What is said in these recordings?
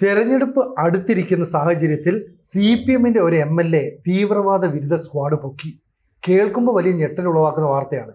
തെരഞ്ഞെടുപ്പ് അടുത്തിരിക്കുന്ന സാഹചര്യത്തിൽ CPM-ന്റെ ഒരു MLA തീവ്രവാദ വിരുദ്ധ സ്ക്വാഡ് പൊക്കി. കേൾക്കുമ്പോൾ വലിയ ഞെട്ടൽ ഉളവാക്കുന്ന വാർത്തയാണ്.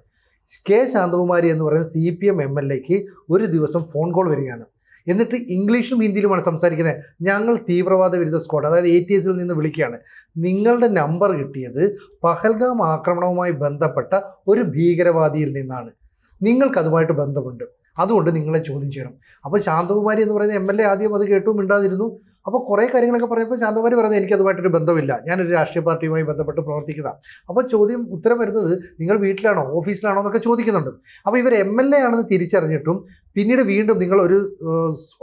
കെ ശാന്തകുമാരി എന്ന് പറയുന്ന CPM MLA-ക്ക് ഒരു ദിവസം ഫോൺ കോൾ വരികയാണ്. എന്നിട്ട് ഇംഗ്ലീഷിലും ഹിന്ദിയിലുമാണ് സംസാരിക്കുന്നത്. ഞങ്ങൾ തീവ്രവാദ വിരുദ്ധ സ്ക്വാഡ്, അതായത് ATS-ൽ നിന്ന് വിളിക്കുകയാണ്. നിങ്ങളുടെ നമ്പർ കിട്ടിയത് പഹൽഗാം ആക്രമണവുമായി ബന്ധപ്പെട്ട ഒരു ഭീകരവാദിയിൽ നിന്നാണ്. നിങ്ങൾക്കതുമായിട്ട് ബന്ധമുണ്ട്, അതുകൊണ്ട് നിങ്ങളെ ചോദ്യം ചെയ്യണം. അപ്പോൾ ശാന്തകുമാരി എന്ന് പറയുന്ന MLA ആദ്യം അത് കേട്ടു മിണ്ടാതിരുന്നു. അപ്പോൾ കുറേ കാര്യങ്ങളൊക്കെ പറഞ്ഞപ്പോൾ ശാന്തകുമാരി പറയുന്നത് എനിക്കതുമായിട്ടൊരു ബന്ധമില്ല, ഞാനൊരു രാഷ്ട്രീയ പാർട്ടിയുമായി ബന്ധപ്പെട്ട് പ്രവർത്തിക്കുന്നതാണ്. അപ്പോൾ ഉത്തരം വരുന്നത് നിങ്ങൾ വീട്ടിലാണോ ഓഫീസിലാണോ എന്നൊക്കെ ചോദിക്കുന്നുണ്ട്. അപ്പോൾ ഇവർ MLA ആണെന്ന് തിരിച്ചറിഞ്ഞിട്ടും പിന്നീട് വീണ്ടും നിങ്ങൾ ഒരു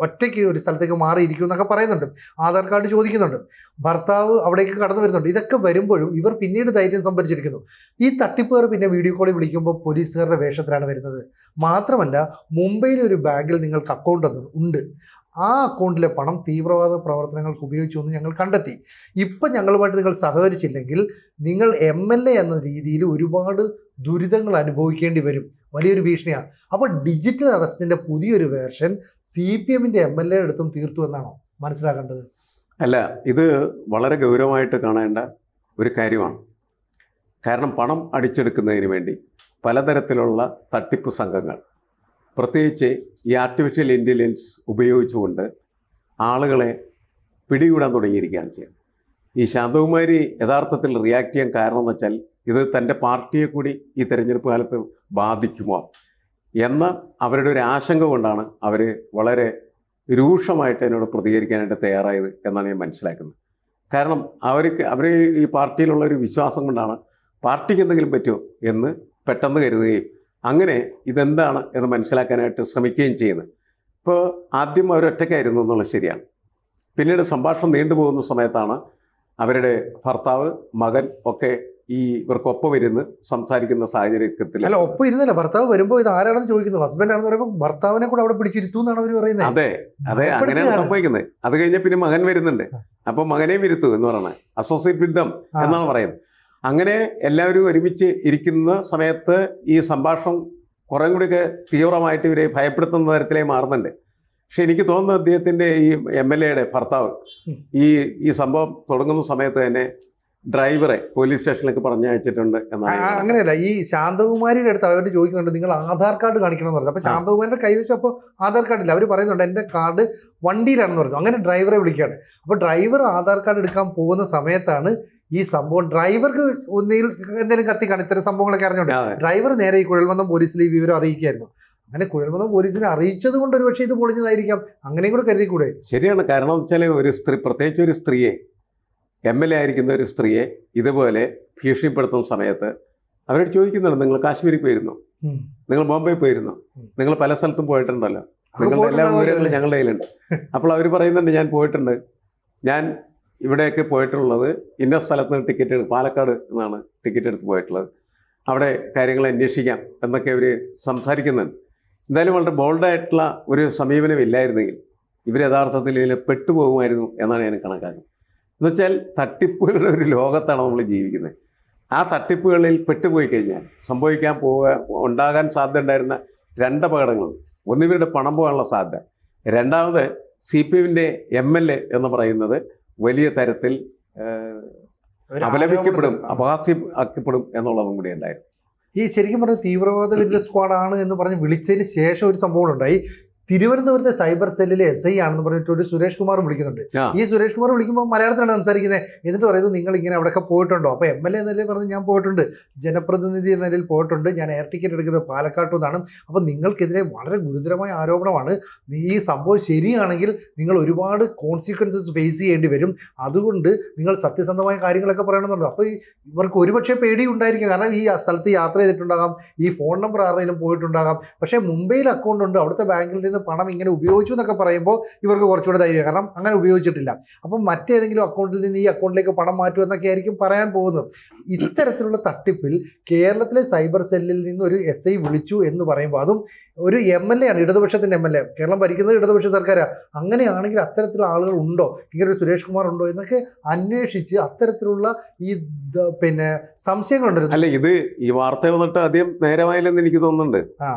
ഒറ്റയ്ക്ക് ഒരു സ്ഥലത്തേക്ക് മാറിയിരിക്കും എന്നൊക്കെ പറയുന്നുണ്ട്. ആധാർ കാർഡ് ചോദിക്കുന്നുണ്ട്. ഭർത്താവ് അവിടേക്ക് കടന്നു വരുന്നുണ്ട്. ഇതൊക്കെ വരുമ്പോഴും ഇവർ പിന്നീട് ധൈര്യം സംഭരിച്ചിരിക്കുന്നു. ഈ തട്ടിപ്പുകാർ പിന്നെ വീഡിയോ കോളിൽ വിളിക്കുമ്പോൾ പോലീസുകാരുടെ വേഷത്തിലാണ് വരുന്നത്. മാത്രമല്ല, മുംബൈയിലെ ഒരു ബാങ്കിൽ നിങ്ങൾക്ക് അക്കൗണ്ട് ഉണ്ട്. ആ അക്കൗണ്ടിലെ പണം തീവ്രവാദ പ്രവർത്തനങ്ങൾക്ക് ഉപയോഗിച്ചു എന്ന് ഞങ്ങൾ കണ്ടെത്തി. ഇപ്പം ഞങ്ങളുമായിട്ട് നിങ്ങൾ സഹകരിച്ചില്ലെങ്കിൽ നിങ്ങൾ MLA എന്ന രീതിയിൽ ഒരുപാട് ദുരിതങ്ങൾ അനുഭവിക്കേണ്ടി വരും. വലിയൊരു ഭീഷണിയാണ്. അപ്പോൾ ഡിജിറ്റൽ അറസ്റ്റിൻ്റെ പുതിയൊരു വേർഷൻ CPM-ന്റെ MLA അടുത്തും തീർത്തു എന്നാണോ മനസ്സിലാക്കേണ്ടത്? അല്ല, ഇത് വളരെ ഗൗരവമായിട്ട് കാണേണ്ട ഒരു കാര്യമാണ്. കാരണം പണം അടിച്ചെടുക്കുന്നതിന് വേണ്ടി പലതരത്തിലുള്ള തട്ടിപ്പ് സംഘങ്ങൾ, പ്രത്യേകിച്ച് ഈ ആർട്ടിഫിഷ്യൽ ഇൻ്റലിജൻസ് ഉപയോഗിച്ചുകൊണ്ട് ആളുകളെ പിടികൂടാൻ തുടങ്ങിയിരിക്കുകയാണ് ചെയ്യുന്നത്. ഈ ശാന്തകുമാരി യഥാർത്ഥത്തിൽ റിയാക്ട് ചെയ്യാൻ കാരണം എന്ന് വെച്ചാൽ ഇത് തൻ്റെ പാർട്ടിയെ കൂടി ഈ തെരഞ്ഞെടുപ്പ് കാലത്ത് ബാധിക്കുമോ എന്ന അവരുടെ ഒരു ആശങ്ക കൊണ്ടാണ് അവർ വളരെ രൂക്ഷമായിട്ട് എന്നോട് പ്രതികരിക്കാനായിട്ട് തയ്യാറായത് എന്നാണ് ഞാൻ മനസ്സിലാക്കുന്നത്. കാരണം അവർ ഈ പാർട്ടിയിലുള്ളൊരു വിശ്വാസം കൊണ്ടാണ് പാർട്ടിക്ക് എന്തെങ്കിലും പറ്റുമോ എന്ന് പെട്ടെന്ന് കരുതുകയും അങ്ങനെ ഇതെന്താണ് എന്ന് മനസ്സിലാക്കാനായിട്ട് ശ്രമിക്കുകയും ചെയ്യുന്നത്. ഇപ്പോൾ ആദ്യം അവരൊറ്റയ്ക്കായിരുന്നു എന്നുള്ളത് ശരിയാണ്. പിന്നീട് സംഭാഷണം നീണ്ടുപോകുന്ന സമയത്താണ് അവരുടെ ഭർത്താവ്, മകൻ ഒക്കെ ഇവർക്കൊപ്പം ഇരുന്ന് സംസാരിക്കുന്ന സാഹചര്യത്തിൽ. അല്ല, ഒപ്പം ഇരുന്നല്ല, ഭർത്താവ് വരുമ്പോൾ ഇത് ആരാണെന്ന് ചോദിക്കുന്നത്, ഹസ്ബൻഡ് ആണെന്ന് പറയുമ്പോൾ ഭർത്താവിനെ കൂടെ അവിടെ പിടിച്ചിരുത്തു എന്നാണ് അവർ പറയുന്നത്. അതെ, അങ്ങനെയാണ് സംഭവിക്കുന്നത്. അത് കഴിഞ്ഞാൽ പിന്നെ മകൻ വരുന്നുണ്ട്. അപ്പോൾ മകനെയും ഇരുത്തു എന്ന് പറയുന്നത് അസോസിയേറ്റ് വിത്ത് ദം എന്നാണ് പറയുന്നത്. അങ്ങനെ എല്ലാവരും ഒരുമിച്ച് ഇരിക്കുന്ന സമയത്ത് ഈ സംഭാഷണം കുറേ കൂടിയൊക്കെ തീവ്രമായിട്ട് ഇവരെ ഭയപ്പെടുത്തുന്ന തരത്തിലേക്ക് മാറുന്നുണ്ട്. പക്ഷെ എനിക്ക് തോന്നുന്നു അദ്ദേഹത്തിൻ്റെ ഈ MLA-യുടെ ഭർത്താവ് ഈ സംഭവം തുടങ്ങുന്ന സമയത്ത് തന്നെ ഡ്രൈവറെ പോലീസ് സ്റ്റേഷനിലേക്ക് പറഞ്ഞയച്ചിട്ടുണ്ട് എന്നാണ്. അങ്ങനെയല്ല, ഈ ശാന്തകുമാരിയുടെ അടുത്ത് അവർ ചോദിക്കുന്നുണ്ട് നിങ്ങൾ ആധാർ കാർഡ് കാണിക്കണമെന്ന് പറഞ്ഞു. അപ്പോൾ ശാന്തകുമാരിയുടെ കൈവശം അപ്പോൾ ആധാർ കാർഡില്ല. അവർ പറയുന്നുണ്ട് എൻ്റെ കാർഡ് വണ്ടിയിലാണെന്ന് പറഞ്ഞു. അങ്ങനെ ഡ്രൈവറെ വിളിക്കുകയാണ്. അപ്പോൾ ഡ്രൈവർ ആധാർ കാർഡ് എടുക്കാൻ പോകുന്ന സമയത്താണ് ഈ സംഭവം. ഡ്രൈവർക്ക് ഒന്നിൽ എന്തെങ്കിലും കത്തിക്കാണ് ഇത്തരം സംഭവങ്ങളൊക്കെ അറിഞ്ഞുകൊണ്ട് ഡ്രൈവർ നേരെ ഈ കുഴൽമന്ദം പോലീസിൽ ഈ വിവരം അറിയിക്കായിരുന്നു. അങ്ങനെ കുഴൽമന്ദം പോലീസിനെ അറിയിച്ചത് കൊണ്ട് ഒരു പക്ഷേ ഇത് പൊളിഞ്ഞതായിരിക്കാം, അങ്ങനെയും കൂടെ കരുതിക്കൂടെ? ശരിയാണ്. കാരണം വെച്ചാൽ ഒരു സ്ത്രീ, പ്രത്യേകിച്ച് ഒരു സ്ത്രീയെ, MLA ആയിരിക്കുന്ന ഒരു സ്ത്രീയെ ഇതുപോലെ ഭീഷണിപ്പെടുത്തുന്ന സമയത്ത് അവരോട് ചോദിക്കുന്നുണ്ട്, നിങ്ങൾ കാശ്മീരിൽ പോയിരുന്നോ, നിങ്ങൾ ബോംബെ പോയിരുന്നോ, നിങ്ങൾ പല സ്ഥലത്തും പോയിട്ടുണ്ടല്ലോ, നിങ്ങളുടെ എല്ലാ വിവരങ്ങളും ഞങ്ങളുടെ കയ്യിലുണ്ട്. അപ്പോൾ അവർ പറയുന്നുണ്ട് ഞാൻ പോയിട്ടുണ്ട്, ഞാൻ ഇവിടെയൊക്കെ പോയിട്ടുള്ളത് ഇന്ന സ്ഥലത്ത് നിന്ന് ടിക്കറ്റ് എടുത്ത്, പാലക്കാട് നിന്നാണ് ടിക്കറ്റ് എടുത്ത് പോയിട്ടുള്ളത്, അവിടെ കാര്യങ്ങൾ അന്വേഷിക്കാം എന്നൊക്കെ അവർ സംസാരിക്കുന്നുണ്ട്. എന്തായാലും വളരെ ബോൾഡായിട്ടുള്ള ഒരു സമീപനമില്ലായിരുന്നെങ്കിൽ ഇവർ യഥാർത്ഥത്തിൽ ഇതിൽ പെട്ടുപോകുമായിരുന്നു എന്നാണ് ഞാൻ കണക്കാക്കുന്നത്. എന്നുവെച്ചാൽ തട്ടിപ്പുകളുടെ ഒരു ലോകത്താണ് നമ്മൾ ജീവിക്കുന്നത്. ആ തട്ടിപ്പുകളിൽ പെട്ടുപോയി കഴിഞ്ഞാൽ ഉണ്ടാകാൻ സാധ്യത ഉണ്ടായിരുന്ന രണ്ട് അപകടങ്ങളുണ്ട്. ഒന്ന്, ഇവരുടെ പണം പോകാനുള്ള സാധ്യത. രണ്ടാമത്, CPM-ന്റെ MLA എന്ന് പറയുന്നത് വലിയ തരത്തിൽ അപലപിക്കപ്പെടും, അപഹാസ്യമാക്കപ്പെടും എന്നുള്ളതും കൂടി ഉണ്ടായിരുന്നു. ഈ ശരിക്കും പറഞ്ഞ തീവ്രവാദ വിരുദ്ധ സ്ക്വാഡാണ് എന്ന് പറഞ്ഞ് വിളിച്ചതിന് ശേഷം ഒരു സംഭവം ഉണ്ടായി. തിരുവനന്തപുരത്തെ സൈബർ സെല്ലിലെ SI ആണെന്ന് പറഞ്ഞിട്ട് ഒരു സുരേഷ് കുമാർ വിളിക്കുന്നുണ്ട്. ഈ സുരേഷ് കുമാർ വിളിക്കുമ്പോൾ മലയാളത്തിലാണ് സംസാരിക്കുന്നത്. എന്നിട്ട് പറയുന്നത് നിങ്ങൾ ഇങ്ങനെ അവിടെയൊക്കെ പോയിട്ടുണ്ടോ? അപ്പോൾ MLA എന്ന നിലയിൽ പറഞ്ഞ് ഞാൻ പോയിട്ടുണ്ട്, ജനപ്രതിനിധി എന്ന നിലയിൽ പോയിട്ടുണ്ട്, ഞാൻ എയർ ടിക്കറ്റ് എടുക്കുന്നത് പാലക്കാട്ടു നിന്നാണ്. അപ്പോൾ നിങ്ങൾക്കെതിരെ വളരെ ഗുരുതരമായ ആരോപണമാണ്. ഈ സംഭവം ശരിയാണെങ്കിൽ നിങ്ങൾ ഒരുപാട് കോൺസിക്വൻസസ് ഫേസ് ചെയ്യേണ്ടി വരും. അതുകൊണ്ട് നിങ്ങൾ സത്യസന്ധമായ കാര്യങ്ങളൊക്കെ പറയണമെന്നുണ്ട്. അപ്പോൾ ഇവർക്ക് ഒരുപക്ഷെ പേടി ഉണ്ടായിരിക്കും. കാരണം ഈ സ്ഥലത്ത് യാത്ര ചെയ്തിട്ടുണ്ടാകാം, ഈ ഫോൺ നമ്പർ ആരുടെയും പോയിട്ടുണ്ടാകാം. പക്ഷേ മുംബൈയിൽ അക്കൗണ്ട് ഉണ്ട്, അവിടുത്തെ ബാങ്കിൽ നിന്ന് പണം ഇങ്ങനെ ഉപയോഗിച്ചു എന്നൊക്കെ പറയുമ്പോൾ ഇവർക്ക് കുറച്ചുകൂടെ ധൈര്യം, കാരണം അങ്ങനെ ഉപയോഗിച്ചിട്ടില്ല. അപ്പം മറ്റേതെങ്കിലും അക്കൗണ്ടിൽ നിന്ന് ഈ അക്കൗണ്ടിലേക്ക് പണം മാറ്റും എന്നൊക്കെ ആയിരിക്കും പറയാൻ പോകുന്നത്. ഇത്തരത്തിലുള്ള തട്ടിപ്പിൽ കേരളത്തിലെ സൈബർ സെല്ലിൽ നിന്ന് ഒരു SI വിളിച്ചു എന്ന് പറയുമ്പോൾ, അതും ഒരു MLA ആണ്, ഇടതുപക്ഷത്തിൻ്റെ MLA, കേരളം ഭരിക്കുന്നത് ഇടതുപക്ഷ സർക്കാരാണ്. അങ്ങനെയാണെങ്കിൽ അത്തരത്തിലുള്ള ആളുകൾ ഉണ്ടോ, ഇങ്ങനെ ഒരു സുരേഷ് കുമാർ ഉണ്ടോ എന്നൊക്കെ അന്വേഷിച്ച് അത്തരത്തിലുള്ള ഈ സംശയങ്ങളുണ്ടായിരുന്നു. അല്ല, ഇത് ഈ വാർത്ത വന്നിട്ട് ആദ്യം നേരമായില്ലെന്ന് എനിക്ക് തോന്നുന്നുണ്ട്.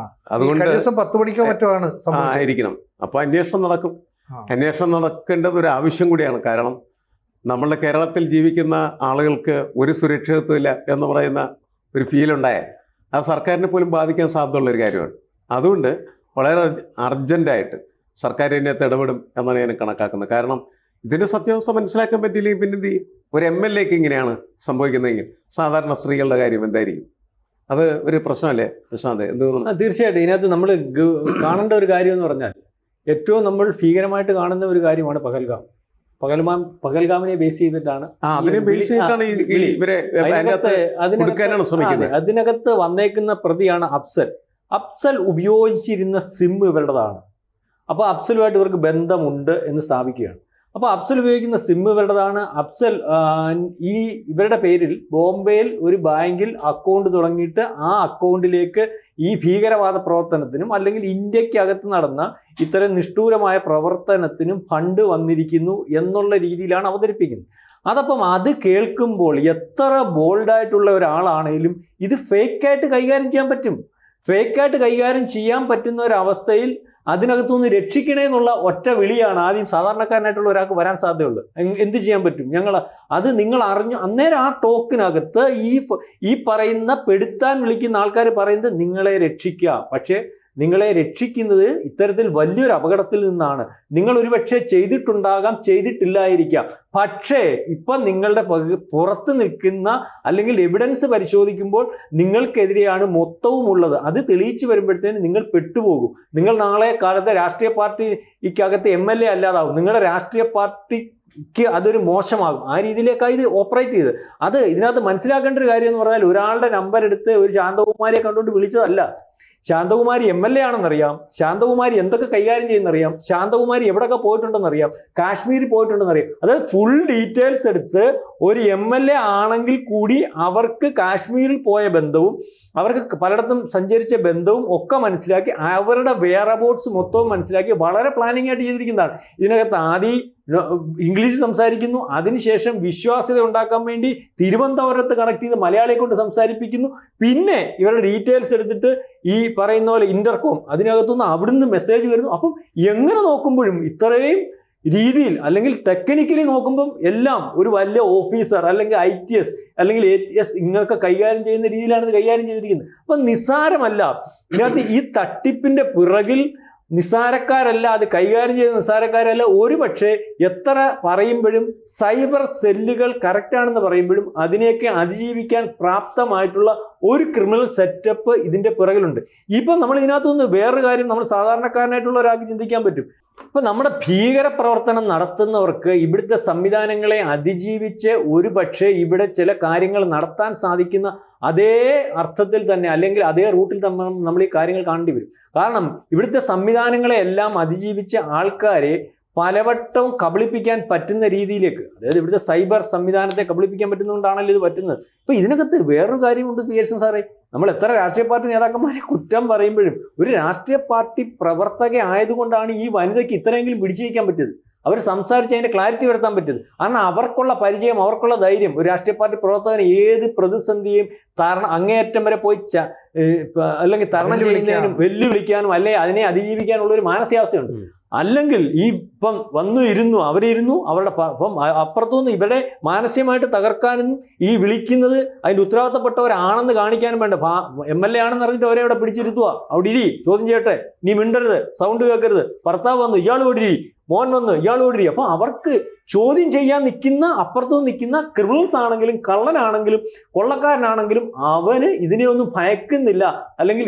അതുകൊണ്ട് 10 മണിക്കോ മറ്റോ ആണ് ആയിരിക്കണം. അപ്പോൾ അന്വേഷണം നടക്കും. അന്വേഷണം നടക്കേണ്ടത് ഒരു ആവശ്യം കൂടിയാണ്. കാരണം നമ്മളുടെ കേരളത്തിൽ ജീവിക്കുന്ന ആളുകൾക്ക് ഒരു സുരക്ഷിതത്വമില്ല എന്ന് പറയുന്ന ഒരു ഫീലുണ്ടായാൽ അത് സർക്കാരിനെ പോലും ബാധിക്കാൻ സാധ്യതയുള്ളൊരു കാര്യമാണ്. അതുകൊണ്ട് വളരെ അർജൻറ്റായിട്ട് സർക്കാർ ഇതിനകത്ത് ഇടപെടും എന്നാണ് ഞാൻ കണക്കാക്കുന്നത്. കാരണം ഇതിൻ്റെ സത്യാവസ്ഥ മനസ്സിലാക്കാൻ പറ്റിയില്ലെങ്കിൽ പിന്നെ എന്ത് ചെയ്യും? ഒരു MLAക്ക് ഇങ്ങനെയാണ് സംഭവിക്കുന്നതെങ്കിൽ സാധാരണ സ്ത്രീകളുടെ കാര്യം എന്തായിരിക്കും? അത് ഒരു പ്രശ്നമല്ലേ പ്രശാന്ത്? എന്ത് തോന്നുന്നു? തീർച്ചയായിട്ടും ഇതിനകത്ത് നമ്മൾ കാണേണ്ട ഒരു കാര്യം എന്ന് പറഞ്ഞാൽ ഏറ്റവും നമ്മൾ ഭീകരമായിട്ട് കാണുന്ന ഒരു കാര്യമാണ് പഹൽഗാമിനെ ബേസ് ചെയ്തിട്ടാണ് അതിനെ ബേസ് ചെയ്തിട്ടാണ് ഇവരെ കൊടുക്കാനാണ് ശ്രമിക്കുന്നത്. അതിനകത്ത് വന്നേക്കുന്ന പ്രതിയാണ് അഫ്സൽ ഉപയോഗിച്ചിരുന്ന സിം ഇവരുടേതാണ്. അപ്പോൾ അഫ്സലുമായിട്ട് ഇവർക്ക് ബന്ധമുണ്ട് എന്ന് സ്ഥാപിക്കുകയാണ്. അപ്പോൾ അഫ്സൽ ഉപയോഗിക്കുന്ന സിം ഇവരുടേതാണ്. ഇവരുടെ പേരിൽ ബോംബെയിൽ ഒരു ബാങ്കിൽ അക്കൗണ്ട് തുടങ്ങിയിട്ട് ആ അക്കൗണ്ടിലേക്ക് ഈ ഭീകരവാദ പ്രവർത്തനത്തിനും അല്ലെങ്കിൽ ഇന്ത്യക്കകത്ത് നടന്ന ഇത്തരം നിഷ്ഠൂരമായ പ്രവർത്തനത്തിനും ഫണ്ട് വന്നിരിക്കുന്നു എന്നുള്ള രീതിയിലാണ് അവതരിപ്പിക്കുന്നത്. അതപ്പം അത് കേൾക്കുമ്പോൾ എത്ര ബോൾഡായിട്ടുള്ള ഒരാളാണെങ്കിലും ഇത് ഫേക്കായിട്ട് കൈകാര്യം ചെയ്യാൻ പറ്റും. ഫേക്കായിട്ട് കൈകാര്യം ചെയ്യാൻ പറ്റുന്ന ഒരവസ്ഥയിൽ അതിനകത്തുനിന്ന് രക്ഷിക്കണേ എന്നുള്ള ഒറ്റ വിളിയാണ് ആദ്യം സാധാരണക്കാരനായിട്ടുള്ള ഒരാൾക്ക് വരാൻ സാധ്യതയുള്ളത്. എന്ത് ചെയ്യാൻ പറ്റും? നിങ്ങൾ അറിഞ്ഞു. അന്നേരം ആ ടോക്കിനകത്ത് ഈ പറയുന്ന പെടുത്താൻ വിളിക്കുന്ന ആൾക്കാർ പറയുന്നത് നിങ്ങളെ രക്ഷിക്കുക. പക്ഷേ നിങ്ങളെ രക്ഷിക്കുന്നത് ഇത്തരത്തിൽ വലിയൊരു അപകടത്തിൽ നിന്നാണ്. നിങ്ങൾ ഒരുപക്ഷെ ചെയ്തിട്ടുണ്ടാകാം, ചെയ്തിട്ടില്ലായിരിക്കാം. പക്ഷേ ഇപ്പം നിങ്ങളുടെ പുറത്ത് നിൽക്കുന്ന അല്ലെങ്കിൽ എവിഡൻസ് പരിശോധിക്കുമ്പോൾ നിങ്ങൾക്കെതിരെയാണ് മൊത്തവും ഉള്ളത്. അത് തെളിയിച്ചു വരുമ്പോഴത്തേന് നിങ്ങൾ പെട്ടുപോകും. നിങ്ങൾ നാളെ കാലത്തെ രാഷ്ട്രീയ പാർട്ടിക്കകത്ത് MLA അല്ലാതാവും. നിങ്ങളുടെ രാഷ്ട്രീയ പാർട്ടിക്ക് അതൊരു മോശമാകും. ആ രീതിയിലേക്കാണ് ഇത് ഓപ്പറേറ്റ് ചെയ്ത്. അത് ഇതിനകത്ത് മനസ്സിലാക്കേണ്ട ഒരു കാര്യം എന്ന് പറഞ്ഞാൽ ഒരാളുടെ നമ്പർ എടുത്ത് ഒരു ശാന്തകുമാരിയെ കണ്ടുകൊണ്ട് വിളിച്ചതല്ല. ശാന്തകുമാരി MLA ആണെന്നറിയാം, ശാന്തകുമാരി എന്തൊക്കെ കൈകാര്യം ചെയ്യുന്നറിയാം, ശാന്തകുമാരി എവിടെയൊക്കെ പോയിട്ടുണ്ടെന്നറിയാം, കാശ്മീരിൽ പോയിട്ടുണ്ടെന്നറിയാം. അതായത് ഫുൾ ഡീറ്റെയിൽസ് എടുത്ത് ഒരു MLA ആണെങ്കിൽ കൂടി അവർക്ക് കാശ്മീരിൽ പോയ ബന്ധവും അവർക്ക് പലയിടത്തും സഞ്ചരിച്ച ബന്ധവും ഒക്കെ മനസ്സിലാക്കി അവരുടെ വെയറബൌട്ട്സ് മൊത്തവും മനസ്സിലാക്കി വളരെ പ്ലാനിങ് ആയിട്ട് ചെയ്തിരിക്കുന്നതാണ്. ഇതിനകത്ത് ആദ്യം ഇംഗ്ലീഷ് സംസാരിക്കുന്നു, അതിനുശേഷം വിശ്വാസ്യത ഉണ്ടാക്കാൻ വേണ്ടി തിരുവനന്തപുരത്ത് കണക്ട് ചെയ്ത് മലയാളിയെ കൊണ്ട് സംസാരിപ്പിക്കുന്നു. പിന്നെ ഇവരുടെ ഡീറ്റെയിൽസ് എടുത്തിട്ട് ഈ പറയുന്ന പോലെ ഇന്റർകോം അതിനകത്തുനിന്ന് അവിടുന്ന് മെസ്സേജ് വരുന്നു. അപ്പം എങ്ങനെ നോക്കുമ്പോഴും ഇത്രയും രീതിയിൽ അല്ലെങ്കിൽ ടെക്നിക്കലി നോക്കുമ്പം എല്ലാം ഒരു വലിയ ഓഫീസർ അല്ലെങ്കിൽ ITS അല്ലെങ്കിൽ ATS ഇങ്ങനൊക്കെ കൈകാര്യം ചെയ്യുന്ന രീതിയിലാണ് ഇത് കൈകാര്യം ചെയ്തിരിക്കുന്നത്. അപ്പം നിസ്സാരമല്ല. ഇതിനകത്ത് ഈ തട്ടിപ്പിന്റെ പിറകിൽ നിസ്സാരക്കാരല്ല, അത് കൈകാര്യം ചെയ്ത നിസ്സാരക്കാരല്ല. ഒരു പക്ഷേ എത്ര പറയുമ്പോഴും സൈബർ സെല്ലുകൾ കറക്റ്റാണെന്ന് പറയുമ്പോഴും അതിനെയൊക്കെ അതിജീവിക്കാൻ പ്രാപ്തമായിട്ടുള്ള ഒരു ക്രിമിനൽ സെറ്റപ്പ് ഇതിൻ്റെ പിറകിലുണ്ട്. ഇപ്പം നമ്മൾ ഇതിനകത്തുനിന്ന് വേറൊരു കാര്യം നമ്മൾ സാധാരണക്കാരനായിട്ടുള്ള ഒരാൾക്ക് ചിന്തിക്കാൻ പറ്റും. ഇപ്പം നമ്മുടെ ഭീകര പ്രവർത്തനം നടത്തുന്നവർക്ക് ഇവിടുത്തെ സംവിധാനങ്ങളെ അതിജീവിച്ച് ഒരു പക്ഷേ ഇവിടെ ചില കാര്യങ്ങൾ നടത്താൻ സാധിക്കുന്ന അതേ അർത്ഥത്തിൽ തന്നെ അല്ലെങ്കിൽ അതേ റൂട്ടിൽ തന്നെ നമ്മൾ ഈ കാര്യങ്ങൾ കാണേണ്ടി വരും. കാരണം ഇവിടുത്തെ സംവിധാനങ്ങളെ എല്ലാം അതിജീവിച്ച ആൾക്കാരെ പലവട്ടവും കബളിപ്പിക്കാൻ പറ്റുന്ന രീതിയിലേക്ക്, അതായത് ഇവിടുത്തെ സൈബർ സംവിധാനത്തെ കബളിപ്പിക്കാൻ പറ്റുന്നതുകൊണ്ടാണല്ലോ ഇത് പറ്റുന്നത്. ഇപ്പോൾ ഇതിനകത്ത് വേറൊരു കാര്യമുണ്ട് പിയേഴ്സൺ സാറേ, നമ്മൾ എത്ര രാഷ്ട്രീയ പാർട്ടി നേതാക്കന്മാരെ കുറ്റം പറയുമ്പോഴും ഒരു രാഷ്ട്രീയ പാർട്ടി പ്രവർത്തക ആയതുകൊണ്ടാണ് ഈ വനിതയ്ക്ക് ഇത്രയെങ്കിലും പിടിച്ചു വയ്ക്കാൻ പറ്റിയത്. അവർ സംസാരിച്ച് അതിൻ്റെ ക്ലാരിറ്റി വരുത്താൻ പറ്റിയത്. കാരണം അവർക്കുള്ള പരിചയം, അവർക്കുള്ള ധൈര്യം, ഒരു രാഷ്ട്രീയ പാർട്ടി പ്രവർത്തകന് ഏത് പ്രതിസന്ധിയും അങ്ങേയറ്റം വരെ പോയി അല്ലെങ്കിൽ തരണം ചെയ്യുന്നതിനും വെല്ലുവിളിക്കാനും അല്ലെങ്കിൽ അതിനെ അതിജീവിക്കാനുള്ള ഒരു മാനസികാവസ്ഥയുണ്ട്. അല്ലെങ്കിൽ ഈ ഇപ്പം അവരിരുന്നു അവരുടെ അപ്പം അപ്പുറത്തുനിന്ന് ഇവരെ മാനസികമായിട്ട് തകർക്കാനും ഈ വിളിക്കുന്നത് അതിൻ്റെ ഉത്തരവാദിത്തപ്പെട്ടവരാണെന്ന് കാണിക്കാനും വേണ്ട. MLA ആണെന്ന് അറിഞ്ഞിട്ട് അവരെ അവിടെ പിടിച്ചിരുത്തുക, അവിടെ ഇരി, ചോദ്യം ചെയ്യട്ടെ, നീ മിണ്ടരുത്, സൗണ്ട് കേൾക്കരുത്, ഭർത്താവ് വന്നു ഇയാൾ ഓടിരി, മോൻ വന്നു ഇയാൾ ഓടിരി. അപ്പം അവർക്ക് ചോദ്യം ചെയ്യാൻ അപ്പുറത്തുനിന്ന് നിൽക്കുന്ന ക്രിമിനൽസ് ആണെങ്കിലും കള്ളനാണെങ്കിലും കൊള്ളക്കാരനാണെങ്കിലും അവന് ഇതിനെയൊന്നും ഭയക്കുന്നില്ല, അല്ലെങ്കിൽ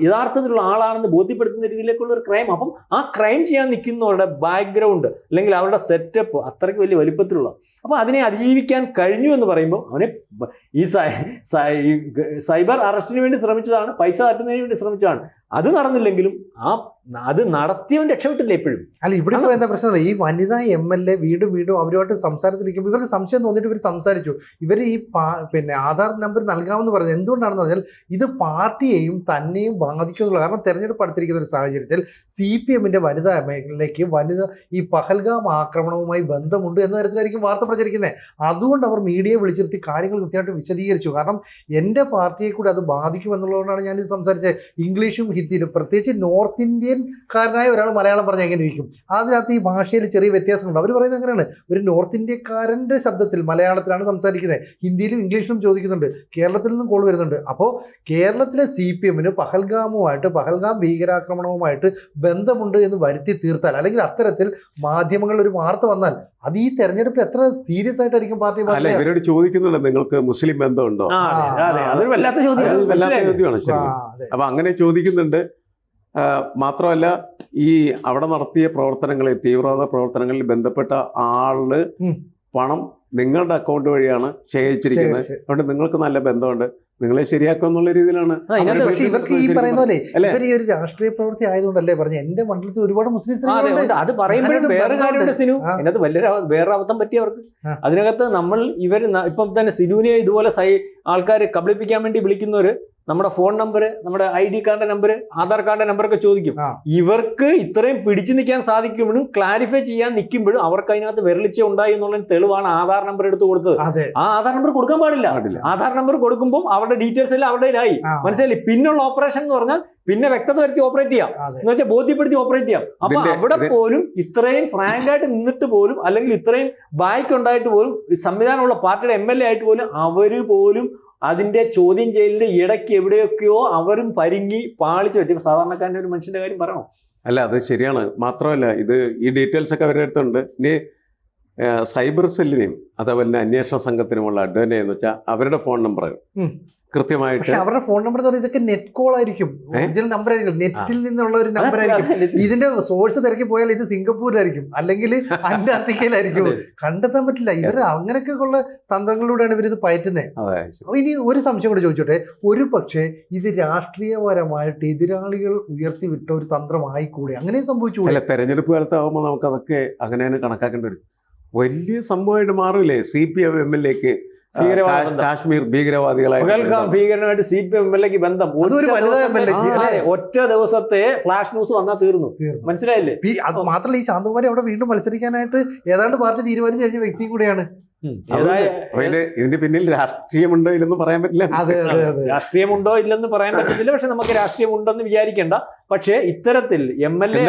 യഥാർത്ഥത്തിലുള്ള ആളാണെന്ന് ബോധ്യപ്പെടുത്തുന്ന രീതിയിലേക്കുള്ള ഒരു ക്രൈം. അപ്പം ആ ക്രൈം ചെയ്യാൻ നിൽക്കുന്നവരുടെ ബാക്ക്ഗ്രൗണ്ട് അല്ലെങ്കിൽ അവരുടെ സെറ്റപ്പ് അത്രയ്ക്ക് വലിയ വലിപ്പത്തിലുള്ള, അപ്പോൾ അതിനെ അതിജീവിക്കാൻ കഴിഞ്ഞു എന്ന് പറയുമ്പോൾ അവനെ ഈ സൈബർ അറസ്റ്റിന് വേണ്ടി ശ്രമിച്ചതാണ്, പൈസ തട്ടുന്നതിന് വേണ്ടി ശ്രമിച്ചതാണ്. അത് നടന്നില്ലെങ്കിലും അത് നടത്തിയവൻ രക്ഷപ്പെട്ടില്ല എപ്പോഴും. അല്ല, ഇവിടെ ഇപ്പോൾ എന്താ പ്രശ്നം? ഈ വനിതാ MLA വീണ്ടും വീണ്ടും അവരുമായിട്ട് സംസാരത്തിലിരിക്കുമ്പോൾ ഇവർക്ക് സംശയം തോന്നിയിട്ട് ഇവർ സംസാരിച്ചു. ഇവർ ഈ പിന്നെ ആധാർ നമ്പർ നൽകാമെന്ന് പറഞ്ഞത് എന്തുകൊണ്ടാണെന്ന് പറഞ്ഞാൽ ഇത് പാർട്ടിയെയും തന്നെയും ബാധിക്കുമെന്നുള്ള, കാരണം തെരഞ്ഞെടുപ്പ് അടുത്തിരിക്കുന്ന ഒരു സാഹചര്യത്തിൽ CPM-ന്റെ വനിതാ എംഎൽഎക്ക് ഈ പഹൽഗാം ആക്രമണവുമായി ബന്ധമുണ്ട് എന്ന തരത്തിലായിരിക്കും വാർത്ത പ്രചരിക്കുന്നത്. അതുകൊണ്ട് അവർ മീഡിയയെ വിളിച്ചിരുത്തി കാര്യങ്ങൾ കൃത്യമായിട്ട് വിശദീകരിച്ചു. കാരണം എൻ്റെ പാർട്ടിയെ കൂടി അത് ബാധിക്കുമെന്നുള്ളതുകൊണ്ടാണ് ഞാനിത് സംസാരിച്ചത്. ഇംഗ്ലീഷും ഹിന്ദിയിലും, പ്രത്യേകിച്ച് നോർത്ത് ഇന്ത്യൻകാരനായ ഒരാൾ മലയാളം പറഞ്ഞാൽ എങ്ങനെ ഇരിക്കും? അതിനകത്ത് ഈ ഭാഷയിൽ ചെറിയ വ്യത്യാസമുണ്ട്. അവർ പറയുന്നത് അങ്ങനെയാണ്, ഒരു നോർത്ത് ഇന്ത്യക്കാരൻ്റെ ശബ്ദത്തിൽ മലയാളത്തിലാണ് സംസാരിക്കുന്നത്, ഹിന്ദിയിലും ഇംഗ്ലീഷിലും ചോദിക്കുന്നുണ്ട്, കേരളത്തിൽ നിന്നും കോൾ വരുന്നുണ്ട്. അപ്പോൾ കേരളത്തിലെ CPM-ന് പഹൽഗാം ഭീകരാക്രമണവുമായിട്ട് ബന്ധമുണ്ട് എന്ന് വരുത്തി തീർത്താൽ, അല്ലെങ്കിൽ അത്തരത്തിൽ മാധ്യമങ്ങളിൽ ഒരു വാർത്ത വന്നാൽ അത് ഈ തെരഞ്ഞെടുപ്പിൽ എത്ര സീരിയസ് ആയിട്ടായിരിക്കും പാർട്ടി? അല്ല, ഇവരോട് ചോദിക്കുന്നുണ്ട് നിങ്ങൾക്ക് മുസ്ലിം ബന്ധമുണ്ടോ? അതൊരു വല്ലാത്ത ചോദ്യമാണ് ശരി. അപ്പൊ അങ്ങനെ ചോദിക്കുന്നുണ്ട്. മാത്രമല്ല, ഈ അവിടെ നടത്തിയ പ്രവർത്തനങ്ങളിൽ, തീവ്രവാദ പ്രവർത്തനങ്ങളിൽ ബന്ധപ്പെട്ട ആള് പണം നിങ്ങളുടെ അക്കൗണ്ട് വഴിയാണ് ശേഖരിച്ചിരിക്കുന്നത്. അതുകൊണ്ട് നിങ്ങൾക്ക് നല്ല ബന്ധമുണ്ട്, നിങ്ങളെ ശരിയാക്കുക എന്നുള്ള രീതിയിലാണ്. പക്ഷേ ഇവർക്ക് ഈ പറയുന്ന പോലെ ഇവർ ഈ ഒരു രാഷ്ട്രീയ പ്രവൃത്തി ആയതുകൊണ്ടല്ലേ പറഞ്ഞ എന്റെ മണ്ഡലത്തിൽ ഒരുപാട് മുസ്ലിം അത് പറയുമ്പോഴും വേറെ കാര്യമുണ്ട് സിനു. അതിനകത്ത് വലിയ വേറെ അബദ്ധം പറ്റിയവർക്ക്. അതിനകത്ത് നമ്മൾ ഇപ്പം തന്നെ സിനുവിനെ ഇതുപോലെ ആൾക്കാർ കബളിപ്പിക്കാൻ വേണ്ടി വിളിക്കുന്നവര് നമ്മുടെ ഫോൺ നമ്പർ, നമ്മുടെ ID കാർഡിന്റെ നമ്പർ, ആധാർ കാർഡിന്റെ നമ്പറൊക്കെ ചോദിക്കും. ഇവർക്ക് ഇത്രയും പിടിച്ചു നിൽക്കാൻ സാധിക്കുമ്പോഴും ക്ലാരിഫൈ ചെയ്യാൻ നിൽക്കുമ്പോഴും അവർക്ക് അതിനകത്ത് വിരളിച്ച ഉണ്ടായി എന്നുള്ള തെളിവാണ് ആധാർ നമ്പർ എടുത്ത് കൊടുത്തത്. ആ ആധാർ നമ്പർ കൊടുക്കാൻ പാടില്ല. ആധാർ നമ്പർ കൊടുക്കുമ്പോൾ അവരുടെ ഡീറ്റെയിൽസ് എല്ലാം അവരുടേതായി. മനസ്സിലായി? പിന്നുള്ള ഓപ്പറേഷൻ എന്ന് പറഞ്ഞാൽ പിന്നെ വ്യക്തത വരുത്തി ഓപ്പറേറ്റ് ചെയ്യാം, എന്ന് വെച്ചാൽ ബോധ്യപ്പെടുത്തി ഓപ്പറേറ്റ് ചെയ്യാം. അപ്പൊ അവിടെ പോലും ഇത്രയും ഫ്രാങ്ക് ആയിട്ട് നിന്നിട്ട് പോലും, അല്ലെങ്കിൽ ഇത്രയും ബാക്ക് ഉണ്ടായിട്ട് പോലും, സംവിധാനമുള്ള പാർട്ടിയുടെ MLA ആയിട്ട് പോലും അവര് പോലും അതിന്റെ ചോദ്യം ചെയ്യലിന്റെ ഇടയ്ക്ക് എവിടെയൊക്കെയോ അവരും പരിങ്ങി പാളിച്ചു പറ്റി. സാധാരണക്കാരൻ്റെ ഒരു മനുഷ്യന്റെ കാര്യം പറയണോ? അല്ല, അത് ശരിയാണ്. മാത്രമല്ല, ഇത് ഈ ഡീറ്റെയിൽസ് ഒക്കെ അവരുടെ അടുത്തുണ്ട്. ഇനി സൈബർ സെല്ലിനെയും അതേപോലെ തന്നെ അന്വേഷണ സംഘത്തിനുമുള്ള അഡ്വാൻറ്റേജ് എന്ന് വെച്ചാൽ അവരുടെ ഫോൺ നമ്പർ കൃത്യമായിട്ട്, അവരുടെ ഫോൺ നമ്പർ ഇതൊക്കെ നെറ്റ് കോൾ ആയിരിക്കും, ഒറിജിനൽ നമ്പർ ആയിരിക്കും, നെറ്റിൽ നിന്നുള്ള ഒരു നമ്പർ ആയിരിക്കും. ഇതിന്റെ സോഴ്സ് തിരക്കി പോയാൽ ഇത് സിംഗപ്പൂരിലായിരിക്കും, അല്ലെങ്കിൽ അന്റാർട്ടിക്കയിലായിരിക്കും. കണ്ടെത്താൻ പറ്റില്ല. ഇവർ അങ്ങനെയൊക്കെ ഉള്ള തന്ത്രങ്ങളിലൂടെയാണ് ഇവരിത് പയറ്റുന്നത്. ഇനി ഒരു സംശയം കൂടെ ചോദിച്ചോട്ടെ, ഒരു പക്ഷേ ഇത് രാഷ്ട്രീയപരമായിട്ട് എതിരാളികൾ ഉയർത്തിവിട്ട ഒരു തന്ത്രമായിക്കൂടെ? അങ്ങനെ സംഭവിച്ചു. അല്ല, തെരഞ്ഞെടുപ്പ് കാലത്താവുമ്പോൾ നമുക്ക് അതൊക്കെ അങ്ങനെയാണ് കണക്കാക്കേണ്ടി വരും. വലിയ സംഭവമായിട്ട് മാറില്ലേ CPM MLA-ക്ക് കാശ്മീർ ഭീകരനായിട്ട് CPM MLA-ക്ക് ബന്ധം? ഒറ്റ ദിവസത്തെ ഫ്ലാഷ് ന്യൂസ് വന്നാൽ തീർന്നു. മനസ്സിലായില്ലേ? മാത്രമല്ല, ഈ ശാന്തകുമാരി അവിടെ വീണ്ടും മത്സരിക്കാനായിട്ട് ഏതാണ്ട് പാർട്ടി തീരുമാനിച്ചു കഴിഞ്ഞ വ്യക്തിയും കൂടിയാണ്. ഇതിന്റെ പിന്നിൽ രാഷ്ട്രീയമുണ്ടോ ഇല്ലെന്ന് പറയാൻ പറ്റില്ല. രാഷ്ട്രീയമുണ്ടോ ഇല്ലെന്ന് പറയാൻ പറ്റത്തില്ല. പക്ഷെ നമുക്ക് രാഷ്ട്രീയമുണ്ടെന്ന് വിചാരിക്കേണ്ട. പക്ഷേ ഇത്തരത്തിൽ MLA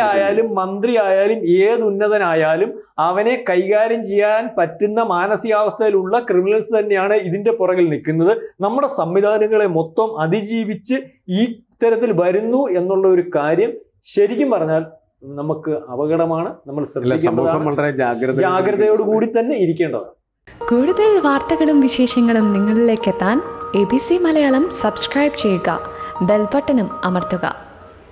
ആയാലും മന്ത്രി ആയാലും ഏത് ഉന്നതനായാലും അവനെ കൈകാര്യം ചെയ്യാൻ പറ്റുന്ന മാനസികാവസ്ഥയിലുള്ള ക്രിമിനൽസ് തന്നെയാണ് ഇതിന്റെ പുറകിൽ നിൽക്കുന്നത്. നമ്മുടെ സംവിധാനങ്ങളെ മൊത്തം അതിജീവിച്ച് ഈ ഇത്തരത്തിൽ വരുന്നു എന്നുള്ള ഒരു കാര്യം ശരിക്കും പറഞ്ഞാൽ നമുക്ക് അപകടമാണ്. നമ്മൾ ജാഗ്രതയോടുകൂടി തന്നെ ഇരിക്കേണ്ടതാണ്. കൂടുതൽ വാർത്തകളും വിശേഷങ്ങളും നിങ്ങളിലേക്ക് എത്താൻ ABC മലയാളം സബ്സ്ക്രൈബ് ചെയ്യുക, ബെൽ ബട്ടണും അമർത്തുക.